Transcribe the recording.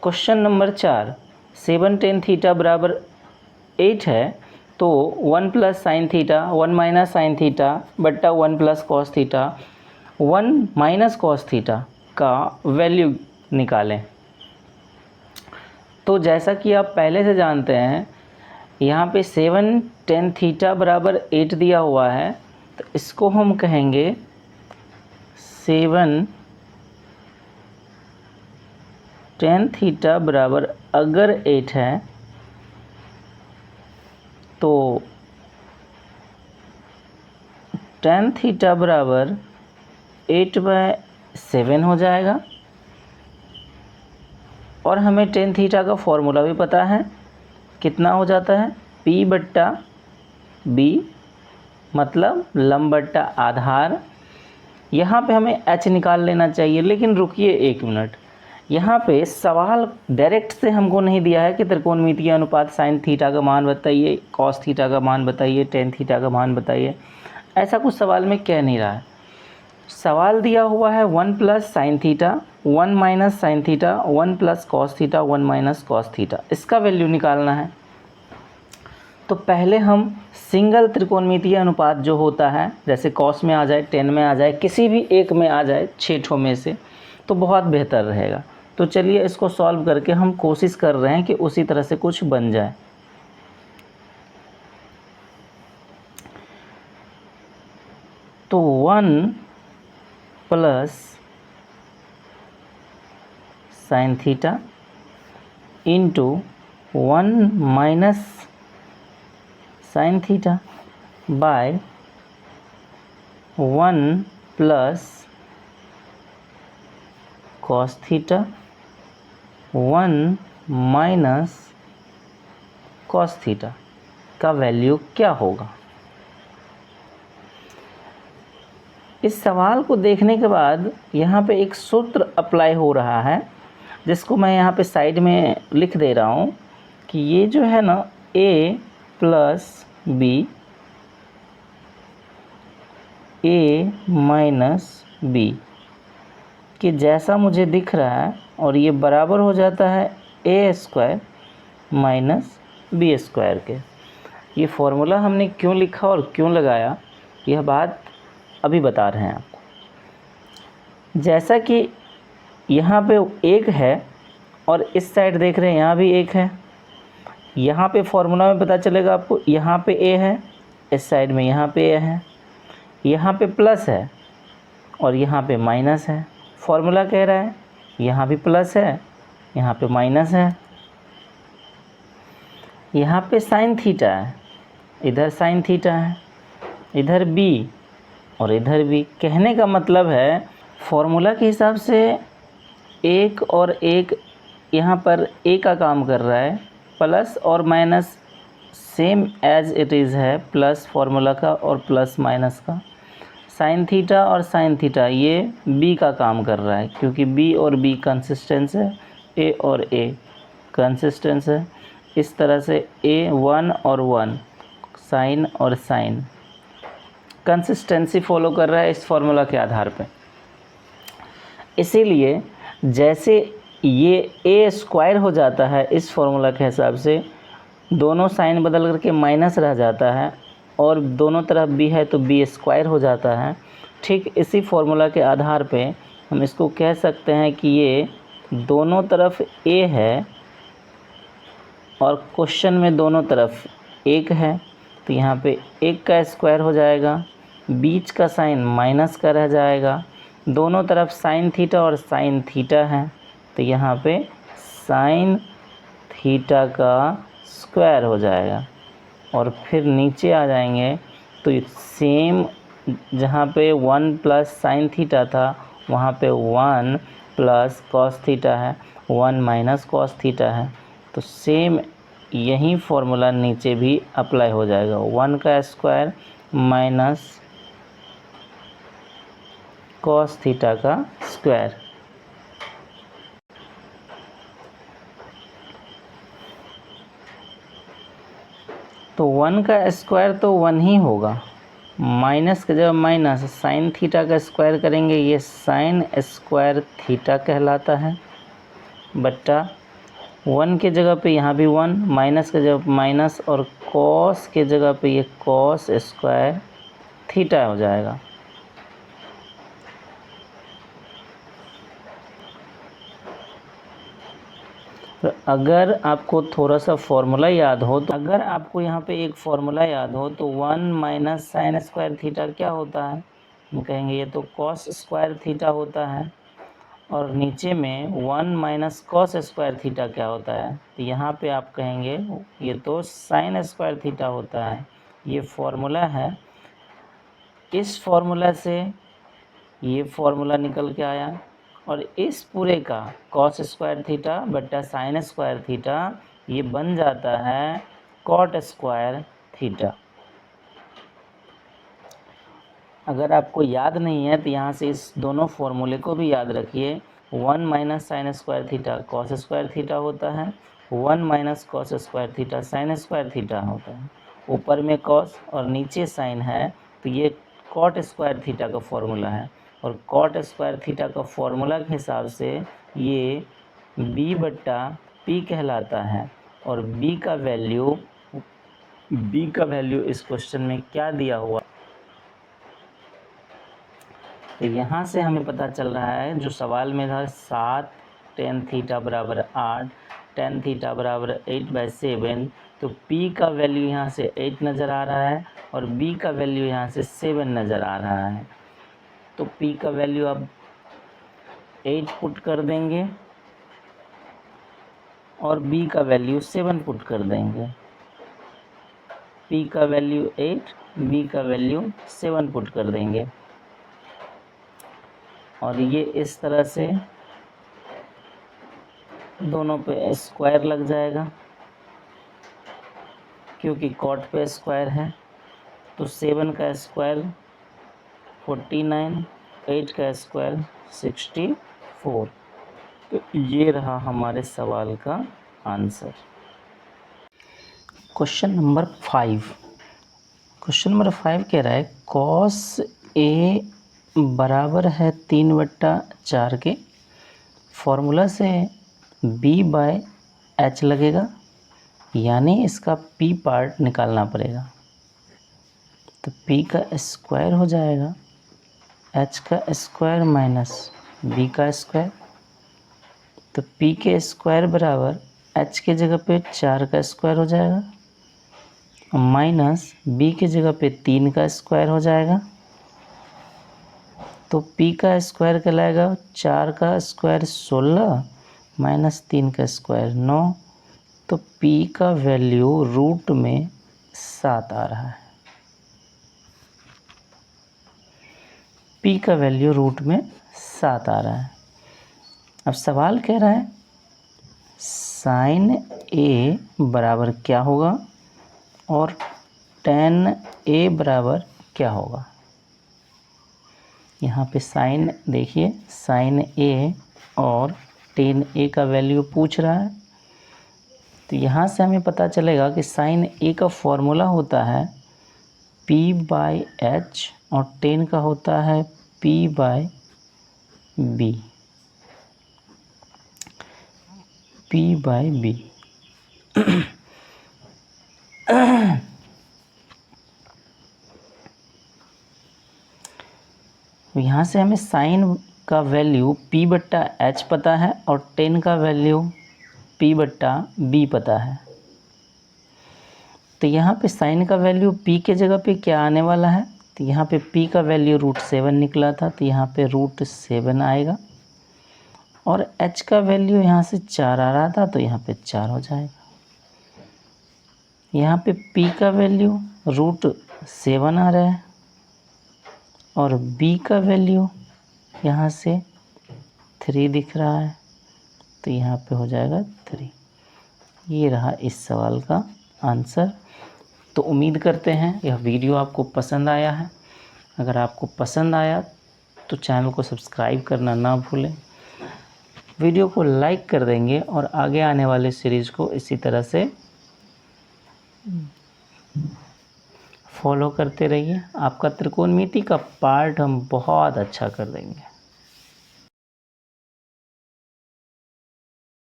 Question number 4, 7 tan theta बराबर 8 है, तो 1 plus sine theta 1 minus sine theta बट्टा 1 plus cos theta 1 minus cos theta का value निकालें। तो जैसा कि आप पहले से जानते हैं, यहाँ पे 7 टेन थीटा बराबर 8 दिया हुआ है, तो इसको हम कहेंगे 7 टेन थीटा बराबर अगर 8 है तो टेन थीटा बराबर 8/7 हो जाएगा। और हमें टेन थीटा का फॉर्मूला भी पता है, कितना हो जाता है, P बट्टा B मतलब लंब बट्टा आधार। यहाँ पे हमें H निकाल लेना चाहिए, लेकिन रुकिए 1 मिनट। यहाँ पे सवाल डायरेक्ट से हमको नहीं दिया है कि त्रिकोणमितीय अनुपात साइन थीटा का मान बताइए, कॉस थीटा का मान बताइए, टेन थीटा का मान बताइए। ऐसा कुछ सवाल में कह नहीं रहा है। सवाल दिया हुआ है 1 plus sine theta 1 minus sine theta 1 plus cos theta 1 minus cos theta, इसका वैल्यू निकालना है। तो पहले हम सिंगल त्रिकोणमितीय अनुपात जो होता है, जैसे कॉस में आ जाए, टेन में आ जाए, किसी भी एक में आ जाए, 6 ठो में से, तो बहुत बेहतर रहेगा। तो चलिए इसको सॉल्व करके हम कोशिश कर रहे हैं कि उसी तरह से कुछ बन जाए। तो 1 plus sine theta into 1 minus sine theta by 1 plus cos theta 1 minus cos theta का वैल्यू क्या होगा। इस सवाल को देखने के बाद यहाँ पे एक सूत्र अप्लाई हो रहा है, जिसको मैं यहाँ पे साइड में लिख दे रहा हूँ कि ये जो है ना A plus B A minus B कि जैसा मुझे दिख रहा है, और ये बराबर हो जाता है A square minus B square के। ये फॉर्मूला हमने क्यों लिखा और क्यों लगाया, यह बात अभी बता रहे हैं आपको। जैसा कि यहाँ पे 1 है और इस साइड देख रहे हैं यहाँ भी 1 है, यहाँ पे फॉर्मूला में पता चलेगा आपको, यहाँ पे A है, इस साइड में यहाँ पे A है, यहाँ पे प्लस है और यहाँ पे माइनस है। फॉर्मूला कह रहा है यहाँ भी प्लस है, यहाँ पे माइनस है। यहाँ पे साइन थीटा है, इधर साइन थीटा है, इधर B और इधर भी। कहने का मतलब है फॉर्मूला के हिसाब से 1 और 1 यहाँ पर A का काम कर रहा है, प्लस और minus same as it is है, प्लस फार्मूला का और प्लस माइनस का। साइन थीटा और साइन थीटा ये B का काम कर रहा है, क्योंकि B और B कंसिस्टेंस है, A और A कंसिस्टेंस है। इस तरह से A 1 और 1 साइन और साइन कंसिस्टेंसी फॉलो कर रहा है इस फॉर्मूला के आधार पे। इसीलिए जैसे ये A स्क्वायर हो जाता है इस फॉर्मूला के हिसाब से, दोनों साइन बदल करके माइनस रह जाता है और दोनों तरफ B है तो B स्क्वायर हो जाता है। ठीक इसी फॉर्मूला के आधार पे हम इसको कह सकते हैं कि ये दोनों तरफ A है और क्वेश्चन में दोनों तरफ 1 है, तो यहाँ पे 1 का स्क्वायर हो जाएगा, बीच का साइन माइनस का रह जाएगा, दोनों तरफ साइन थीटा और साइन थीटा है, तो यहाँ पे साइन थीटा का स्क्वायर हो जाएगा। और फिर नीचे आ जाएंगे तो सेम जहाँ पे 1 प्लस साइन थीटा था वहाँ पे 1 प्लस कॉस थीटा है, 1 माइनस कॉस थीटा है, तो सेम यही फॉर्मूला नीचे भी अप्लाई हो जाएगा। 1 का स्क्वायर माइनस कॉस थीटा का स्क्वायर। तो 1 का स्क्वायर तो 1 ही होगा, माइनस का जब माइनस साइन थीटा का स्क्वायर करेंगे ये साइन स्क्वायर थीटा कहलाता है, बट्टा 1 के जगह पे यहाँ भी 1, माइनस के जगह माइनस, और कॉस के जगह पे ये कॉस स्क्वायर थीटा हो जाएगा। तो अगर आपको थोड़ा सा फॉर्मूला याद हो, तो अगर आपको यहाँ पे एक फॉर्मूला याद हो तो 1 माइनस साइन स्क्वायर थीटा क्या होता है, हम कहेंगे ये तो कॉस स्क्वायर थीटा होता है। और नीचे में 1 माइनस कॉस स्क्वायर थीटा क्या होता है, तो यहाँ पे आप कहेंगे ये तो साइन स्क्वायर थीटा होता है। ये फॉर्मूला है। इस फॉर्मूला से ये फॉर्मूला निकल के आया, और इस पूरे का कॉस स्क्वायर थीटा बट्टा साइन स्क्वायर थीटा ये बन जाता है कॉट स्क्वायर थीटा। अगर आपको याद नहीं है तो यहाँ से इस दोनों फॉर्मूले को भी याद रखिए। 1 minus sine square theta cos square theta होता है, 1 minus cos square theta sine square theta होता है। ऊपर में कॉस और नीचे साइन है, तो ये कॉट स्क्वायर थीटा का फॉर्मूला है। और कॉट स्क्वायर थीटा का फॉर्मूला के हिसाब से ये b बट्टा p कहलाता है। और b का वैल्यू इस क्वेश्चन में क्या दिया हुआ, तो यहाँ से हमें पता चल रहा है जो सवाल में था 7 tan थीटा बराबर 8, tan थीटा बराबर 8/7, तो p का वैल्यू यहाँ से 8 नज़र आ रहा है और b का वैल्यू यहाँ से 7 नज़र आ रहा है। तो p का वैल्यू अब 8 पुट कर देंगे और b का वैल्यू 7 पुट कर देंगे। p का वैल्यू 8, b का वैल्यू 7 पुट कर देंगे, और ये इस तरह से दोनों पे स्क्वायर लग जाएगा, क्योंकि कॉट पे स्क्वायर है। तो 7 का स्क्वायर 49, 8 का स्क्वायर 64। तो ये रहा हमारे सवाल का आंसर। क्वेश्चन नंबर 5 कह रहा है कॉस ए बराबर है 3/4 के। फॉर्मूला से b/h लगेगा, यानी इसका p पार्ट निकालना पड़ेगा। तो p का स्क्वायर हो जाएगा h का स्क्वायर माइनस b का स्क्वायर। तो p के स्क्वायर बराबर h के जगह पे 4 का स्क्वायर हो जाएगा, माइनस b के जगह पे 3 का स्क्वायर हो जाएगा। तो p का स्क्वायर कहलाएगा 4 का स्क्वायर 16 माइनस 3 का स्क्वायर 9। तो p का वैल्यू रूट में 7 आ रहा है। p का वैल्यू रूट में 7 आ रहा है। अब सवाल कह रहा है साइन a बराबर क्या होगा और tan a बराबर क्या होगा। यहाँ पे साइन देखिए, साइन a और tan a का वैल्यू पूछ रहा है। तो यहाँ से हमें पता चलेगा कि साइन a का फॉर्मूला होता है p/h और tan का होता है p/b। p/b यहाँ से हमें साइन का वैल्यू p/h पता है और tan का वैल्यू p/b पता है। तो यहाँ पे साइन का वैल्यू p के जगह पे क्या आने वाला है, तो यहाँ पे p का वैल्यू √7 निकला था, तो यहाँ पे √7 आएगा। और h का वैल्यू यहाँ से 4 आ रहा था, तो यहाँ पे 4 हो जाएगा। यहाँ पे p का वैल्यू √7 आ रहा है और b का वैल्यू यहाँ से 3 दिख रहा है, तो यहाँ पे हो जाएगा 3। ये रहा इस सवाल का आंसर। तो उम्मीद करते हैं यह वीडियो आपको पसंद आया है। अगर आपको पसंद आया तो चैनल को सब्सक्राइब करना ना भूलें, वीडियो को लाइक कर देंगे और आगे आने वाले सीरीज़ को इसी तरह से फॉलो करते रहिए। आपका त्रिकोणमिति का पार्ट हम बहुत अच्छा कर देंगे।